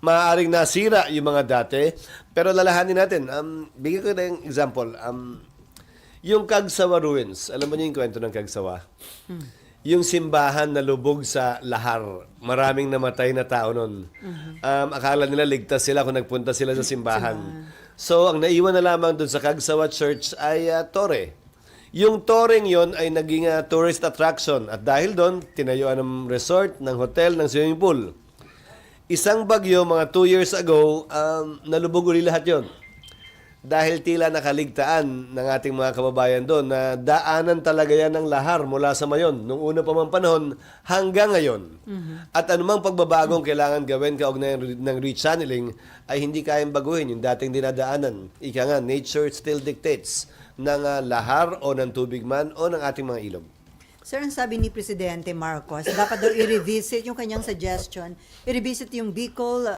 maaaring nasira yung mga dati. Pero lalahanin natin. Bigyan ko na yung example. Yung Kagsawa Ruins. Alam mo niyo yung kwento ng Kagsawa? Yung simbahan na lubog sa lahar. Maraming namatay na tao nun. Akala nila ligtas sila kung nagpunta sila sa simbahan. So, ang naiwan na lamang doon sa Kagsawa Church ay tore. Yung toreng yon ay naging tourist attraction. At dahil doon, tinayuan ng resort, ng hotel, ng swimming pool. Isang bagyo, mga 2 years ago, nalubog uli lahat yon. Dahil tila nakaligtaan ng ating mga kababayan doon na daanan talaga yan ng lahar mula sa Mayon, nung una pa mang panahon hanggang ngayon. At anumang pagbabagong kailangan gawin kaugnay ng rechanneling ay hindi kayang baguhin yung dating dinadaanan. Ika nga, nature still dictates ng lahar o ng tubig man o ng ating mga ilog. Sir, ang sabi ni Presidente Marcos, dapat daw i-revisit yung kanyang suggestion, i-revisit yung Bicol